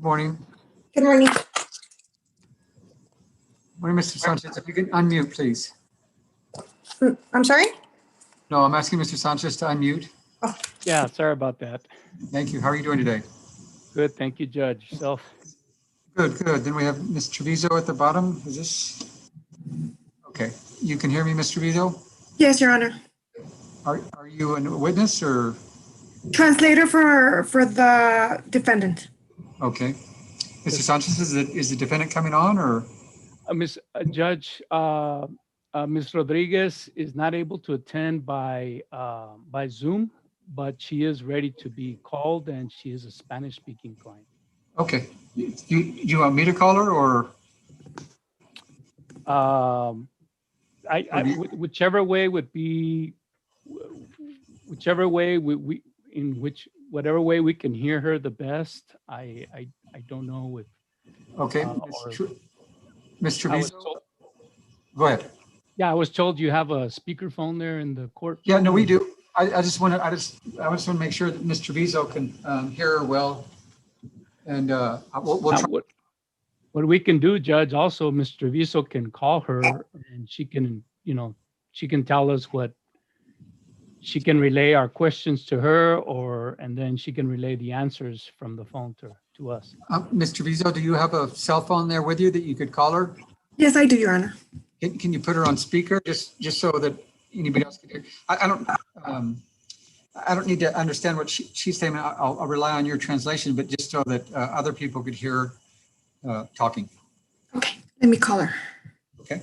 Morning. Good morning. Morning, Mr. Sanchez. If you can unmute, please. I'm sorry? No, I'm asking Mr. Sanchez to unmute. Yeah, sorry about that. Thank you. How are you doing today? Good, thank you, Judge. Yourself? Good, good. Then we have Ms. Trevizo at the bottom. Is this? Okay. You can hear me, Ms. Trevizo? Yes, Your Honor. Are you a witness or? Translator for the defendant. Okay. Mr. Sanchez, is the defendant coming on or? Judge, Ms. Rodriguez is not able to attend by Zoom, but she is ready to be called, and she is a Spanish-speaking client. Okay. You want me to call her or? Whichever way would be, whichever way whatever way we can hear her the best. I don't know with. Okay. Ms. Trevizo? Go ahead. Yeah, I was told you have a speakerphone there in the court. Yeah, no, we do. I just want to make sure that Ms. Trevizo can hear her well. And we'll try. What we can do, Judge, also Ms. Trevizo can call her and she can, she can tell us she can relay our questions to her, and then she can relay the answers from the phone to us. Ms. Trevizo, do you have a cell phone there with you that you could call her? Yes, I do, Your Honor. Can you put her on speaker just so that anybody else can hear? I don't need to understand what she's saying. I'll rely on your translation, but just so that other people could hear talking. Okay, let me call her. Okay.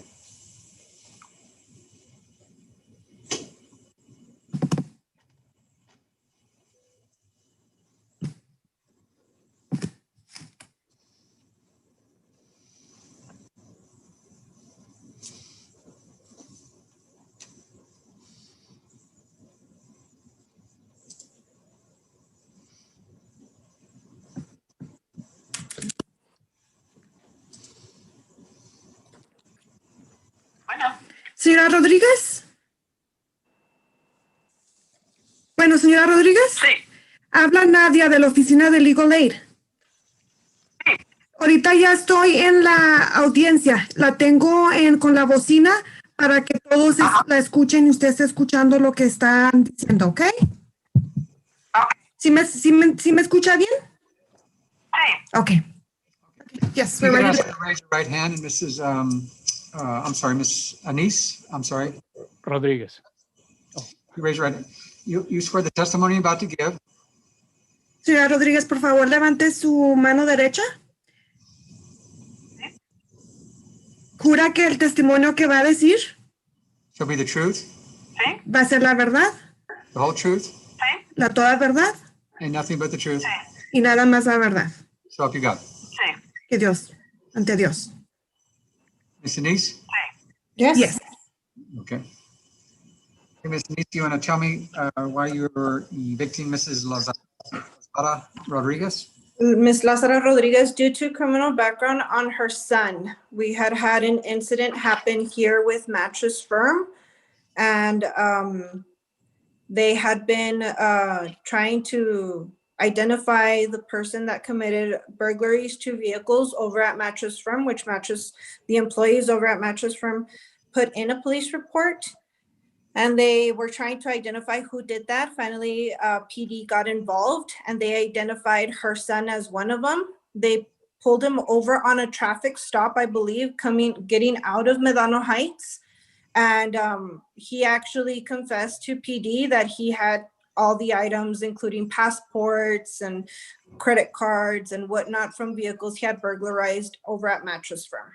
Señora Rodríguez. Bueno, señora Rodríguez. Sí. Habla Nadia de la oficina de Legal Aid. Sí. Ahorita ya estoy en la audiencia. La tengo con la bocina para que todos la escuchen y usted esté escuchando lo que están diciendo, ¿ok? ¿Sí me escucha bien? Sí. Okay. Yes, You we're can ready. ask her to raise your right hand, and Mrs. I'm sorry, Miss Anise. I'm sorry. Rodriguez. You raise your right hand. You swear the testimony you're about to give. Señora Rodríguez, por favor, levante su mano derecha. ¿Jura que el testimonio que va a decir Shall be the truth, Sí. va a ser la verdad, the whole truth, Sí. la toda verdad and nothing but the truth. y nada más la verdad? So help you God. Sí. Que Dios, ante Dios. Miss Anise? Yes. Okay. Hey, Miss Anise, you want to tell me why you're evicting Mrs. Lazara Rodriguez? Ms. Lazara Rodriguez, due to criminal background on her son, we had an incident happen here with Mattress Firm, and they had been trying to identify the person that committed burglaries to vehicles over at Mattress Firm, the employees over at Mattress Firm put in a police report. And they were trying to identify who did that. Finally, PD got involved and they identified her son as one of them. They pulled him over on a traffic stop, I believe, getting out of Medano Heights. And he actually confessed to PD that he had all the items, including passports and credit cards and whatnot from vehicles he had burglarized over at Mattress Firm.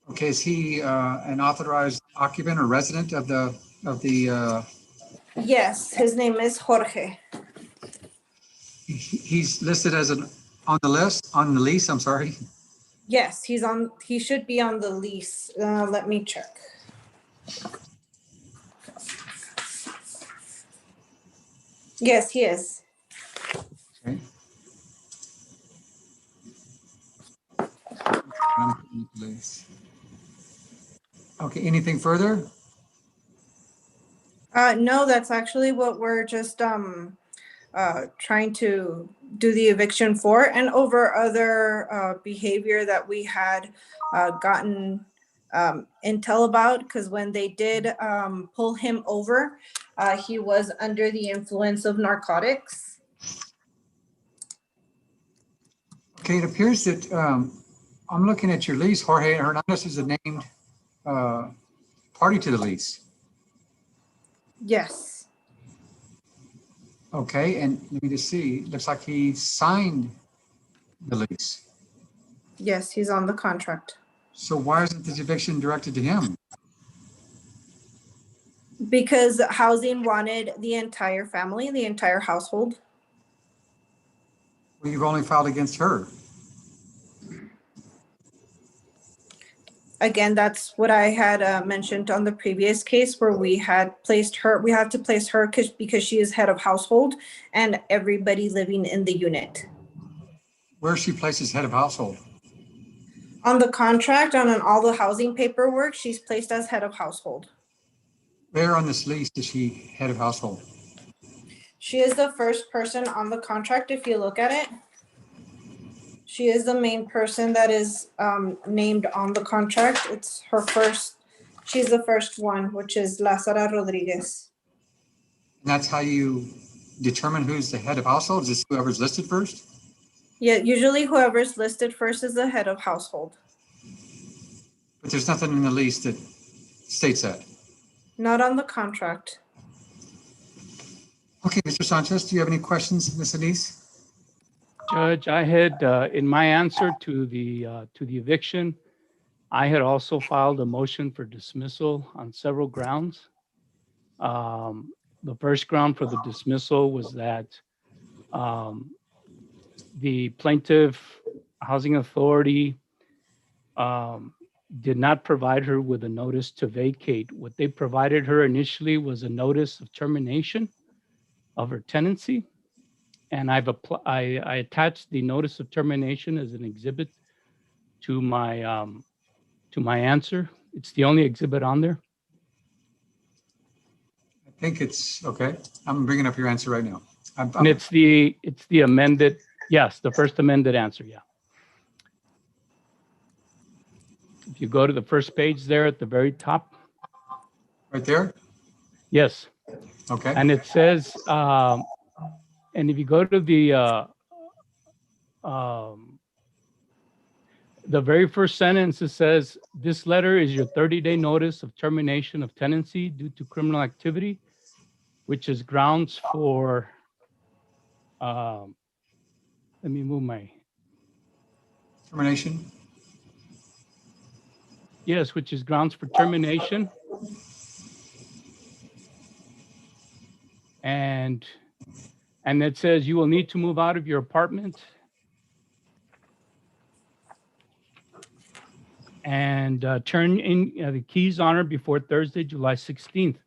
Okay, is he an authorized occupant or resident of the? Yes, his name is Jorge. He's listed as on the lease. I'm sorry. Yes, he should be on the lease. Let me check. Yes, he is. Okay. Okay, anything further? No, that's actually what we're just trying to do the eviction for, and over other behavior that we had gotten intel about, because when they did pull him over, he was under the influence of narcotics. Okay, it appears that I'm looking at your lease. Jorge Hernandez is a named party to the lease. Yes. Okay, and let me just see. Looks like he signed the lease. Yes, he's on the contract. So why isn't this eviction directed to him? Because housing wanted the entire family, the entire household. Well, you've only filed against her. Again, that's what I had mentioned on the previous case where we had to place her because she is head of household and everybody living in the unit. Where is she placed as head of household? On the contract, on all the housing paperwork, she's placed as head of household. Where on this lease is she head of household? She is the first person on the contract, if you look at it. She is the main person that is named on the contract. It's her first, she's the first one, which is Lazara Rodriguez. And that's how you determine who's the head of household? Is this whoever's listed first? Yeah, usually whoever's listed first is the head of household. But there's nothing in the lease that states that. Not on the contract. Okay, Mr. Sanchez, do you have any questions, Ms. Anise? Judge, I had, in my answer to the eviction, I had also filed a motion for dismissal on several grounds. The first ground for the dismissal was that the plaintiff housing authority did not provide her with a notice to vacate. What they provided her initially was a notice of termination of her tenancy. And I attached the notice of termination as an exhibit to my answer. It's the only exhibit on there. I think it's, okay. I'm bringing up your answer right now. And it's the amended, yes, the first amended answer, yeah. If you go to the first page there at the very top. Right there? Yes. Okay. And it says, and if you go to the very first sentence, it says, this letter is your 30-day notice of termination of tenancy due to criminal activity, which is grounds for, let me move my, Termination. yes, which is grounds for termination. And it says you will need to move out of your apartment and turn in the keys on her before Thursday, July 16th.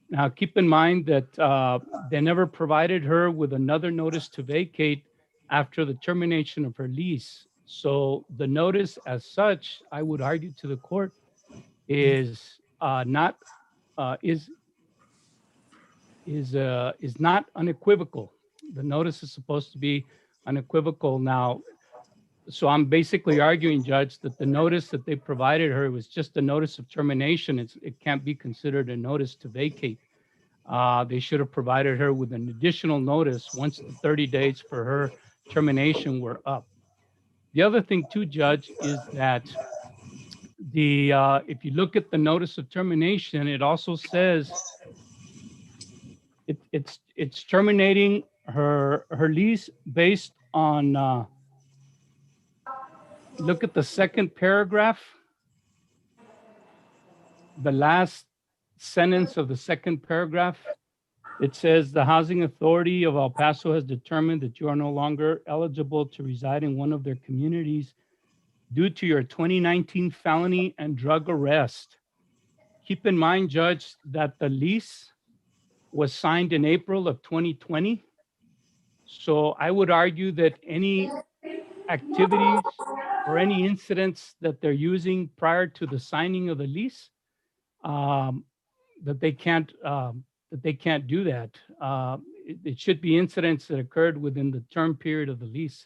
Now, keep in mind that they never provided her with another notice to vacate after the termination of her lease. So the notice as such, I would argue to the court, is not unequivocal. The notice is supposed to be unequivocal now. So I'm basically arguing, Judge, that the notice that they provided her was just a notice of termination. It can't be considered a notice to vacate. They should have provided her with an additional notice once the 30 days for her termination were up. The other thing too, Judge, is that if you look at the notice of termination, it also says it's terminating her lease based on, look at the second paragraph, the last sentence of the second paragraph. It says the Housing Authority of El Paso has determined that you are no longer eligible to reside in one of their communities due to your 2019 felony and drug arrest. Keep in mind, Judge, that the lease was signed in April of 2020. So I would argue that any activities or any incidents that they're using prior to the signing of the lease, that they can't do that. It should be incidents that occurred within the term period of the lease,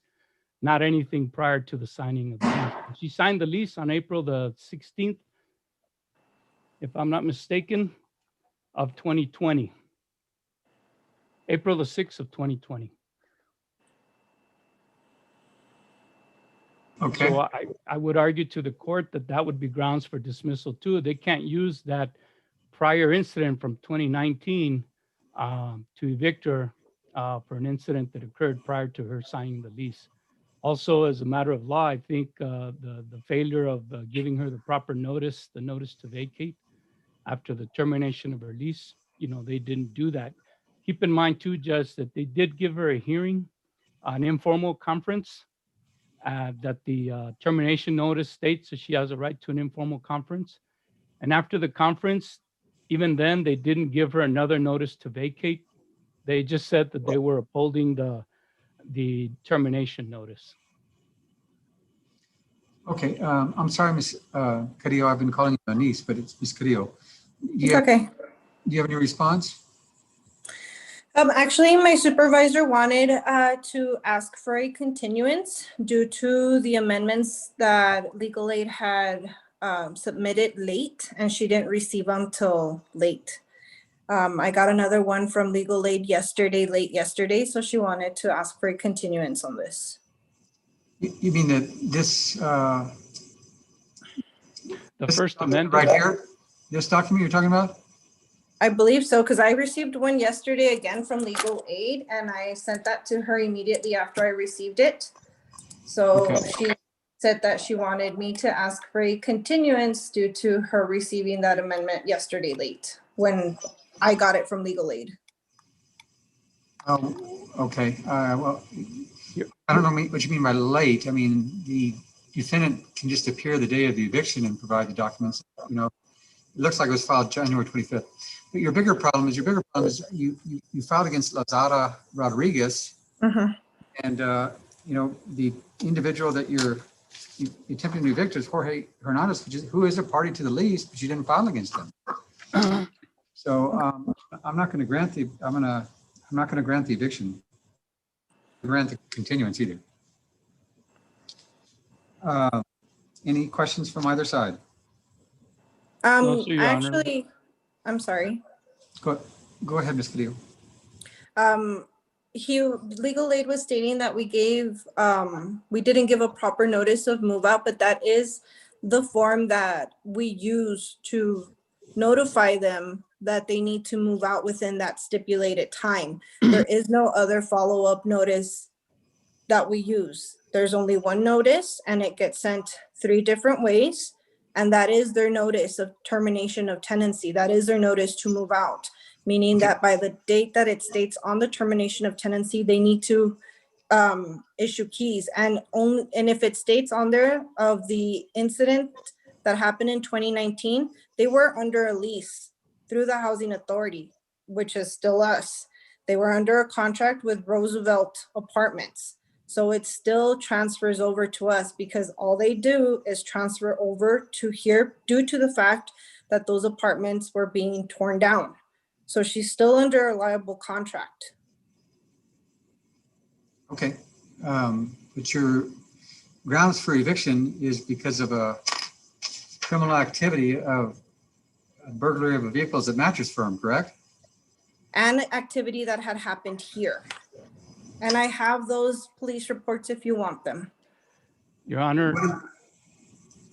not anything prior to the signing of the lease. She signed the lease on April the 16th, if I'm not mistaken, of 2020. April the 6th of 2020. Okay, So I would argue to the court that that would be grounds for dismissal too. They can't use that prior incident from 2019 to evict her for an incident that occurred prior to her signing the lease. Also, as a matter of law, I think the failure of giving her the proper notice, the notice to vacate after the termination of her lease, they didn't do that. Keep in mind too, Judge, that they did give her a hearing, an informal conference, that the termination notice states that she has a right to an informal conference. And after the conference, even then, they didn't give her another notice to vacate. They just said that they were upholding the termination notice. okay. I'm sorry, Ms. Carrillo, I've been calling you Anise, but it's Ms. Carrillo. Do It's okay. you have any response? Actually, my supervisor wanted to ask for a continuance due to the amendments that legal aid had submitted late, and she didn't receive them till late. I got another one from legal aid late yesterday, so she wanted to ask for a continuance on this. You mean that this, The this First document Amendment, right here, this document you're talking about? I believe so, because I received one yesterday again from legal aid, and I sent that to her immediately after I received it. So Okay. she said that she wanted me to ask for a continuance due to her receiving that amendment yesterday late when I got it from legal aid. Oh, okay. Well, I don't know what you mean by late. I mean, the defendant can just appear the day of the eviction and provide the documents. It looks like it was filed January 25th. But your bigger problem is you filed against Lazara Rodriguez, Mhm. and the individual that you're attempting to evict is Jorge Hernandez, who is a party to the lease, but you didn't file against them. So I'm not going to grant the eviction. Grant the continuance either. Any questions from either side? No, sir, Your Honor. Actually, I'm sorry. Go ahead, Ms. Carrillo. Legal aid was stating that we didn't give a proper notice of move out, but that is the form that we use to notify them that they need to move out within that stipulated time. There is no other follow-up notice that we use. There's only one notice, and it gets sent 3 different ways. And that is their notice of termination of tenancy. That is their notice to move out, meaning that by the date that it states on the termination of tenancy, they need to issue keys. And if it states on there of the incident that happened in 2019, they were under a lease through the housing authority, which is still us. They were under a contract with Roosevelt Apartments. So it still transfers over to us because all they do is transfer over to here due to the fact that those apartments were being torn down. So she's still under a liable contract. Okay. But your grounds for eviction is because of a criminal activity of burglary of vehicles at Mattress Firm, correct? And activity that had happened here. And I have those police reports if you want them. Your Honor.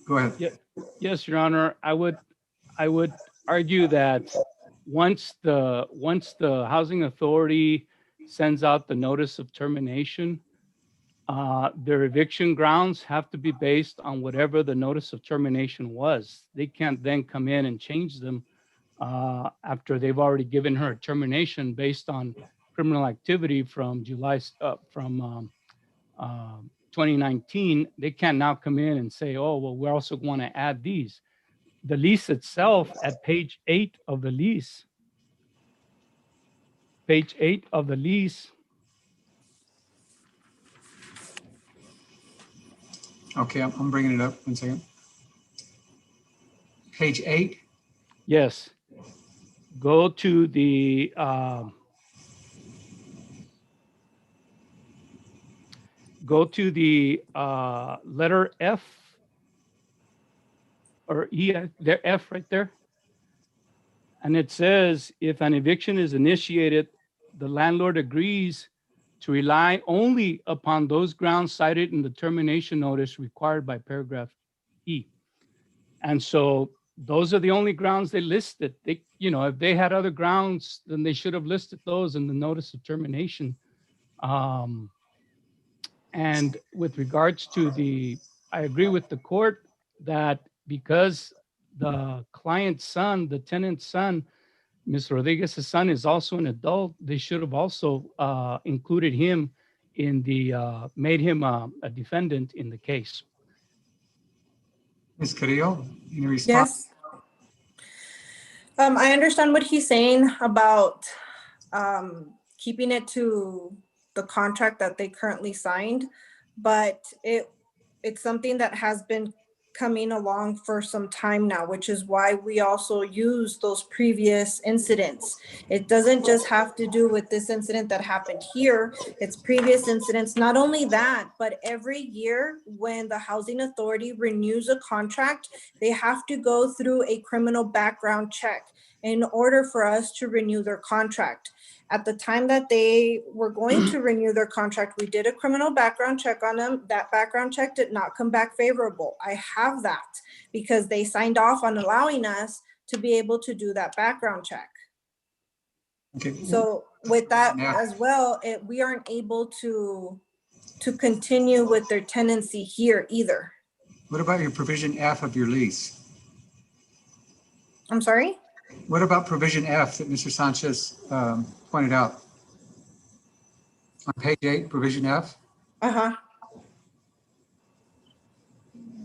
Go ahead. Yes, Your Honor. I would argue that once the housing authority sends out the notice of termination, their eviction grounds have to be based on whatever the notice of termination was. They can't then come in and change them after they've already given her a termination based on criminal activity from 2019. They can now come in and say, oh, well, we also want to add these. The lease itself at page 8 of the lease, Okay, I'm bringing it up. 1 second. Page 8. Yes. go to the letter F or E, there F right there. And it says, if an eviction is initiated, the landlord agrees to rely only upon those grounds cited in the termination notice required by paragraph E. And so those are the only grounds they listed. They, you know, if they had other grounds, then they should have listed those in the notice of termination. And with regards to I agree with the court that because the client's son, the tenant's son, Ms. Rodriguez's son is also an adult, they should have also included him in made him a defendant in the case. Ms. Carrillo, any response? Yes. I understand what he's saying about keeping it to the contract that they currently signed, but it's something that has been coming along for some time now, which is why we also use those previous incidents. It doesn't just have to do with this incident that happened here, it's previous incidents. Not only that, but every year when the housing authority renews a contract, they have to go through a criminal background check in order for us to renew their contract. At the time that they were going to renew their contract, we did a criminal background check on them. That background check did not come back favorable. I have that because they signed off on allowing us to be able to do that background check. Okay. So with that Yeah. as well, we aren't able to continue with their tenancy here either. What about your provision F of your lease? I'm sorry? What about provision F that Mr. Sanchez pointed out? On page 8, provision F, Uh-huh.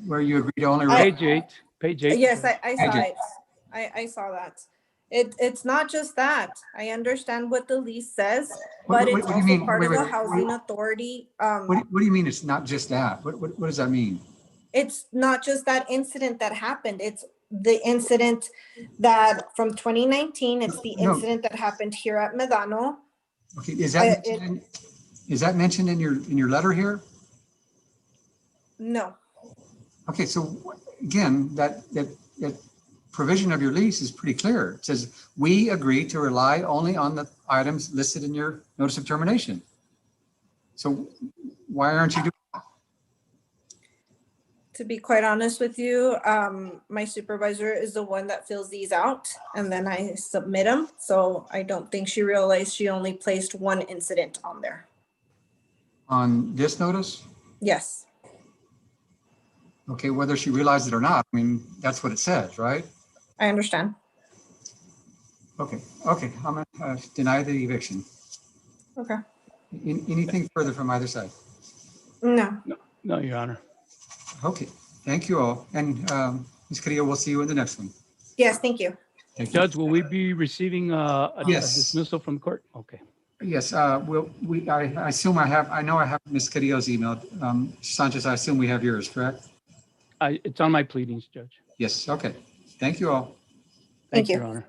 where you agree to only. Page 8. Yes, I saw Agent. it. I saw that. It's not just that. I understand what the lease says, What- but what- it's what do you also mean? part Wait, of wait, the wait. housing authority. What do you mean it's not just that? What does that mean? It's not just that incident that happened. It's the incident that from 2019, it's the No. incident that happened here at Medano. Okay, is that mentioned in your letter here? No, Okay, so again, that provision of your lease is pretty clear. It says, we agree to rely only on the items listed in your notice of termination. So why aren't you doing? to be quite honest with you, my supervisor is the one that fills these out and then I submit them. So I don't think she realized she only placed one incident on there. On this notice? Yes, Okay, whether she realized it or not, I mean, that's what it says, right? I understand. Okay, I'm gonna deny the eviction. Okay. Anything further from either side? No, No, Your Honor. Okay, thank you all. And Ms. Carrillo, we'll see you in the next one. yes, thank you. Thank you. Judge, will we be receiving a Yes. dismissal from court? Okay. Yes, I assume I know I have Ms. Carrillo's email. Sanchez, I assume we have yours, correct? It's on my pleadings, Judge. Yes, okay. Thank you all. Thank you. Your Honor.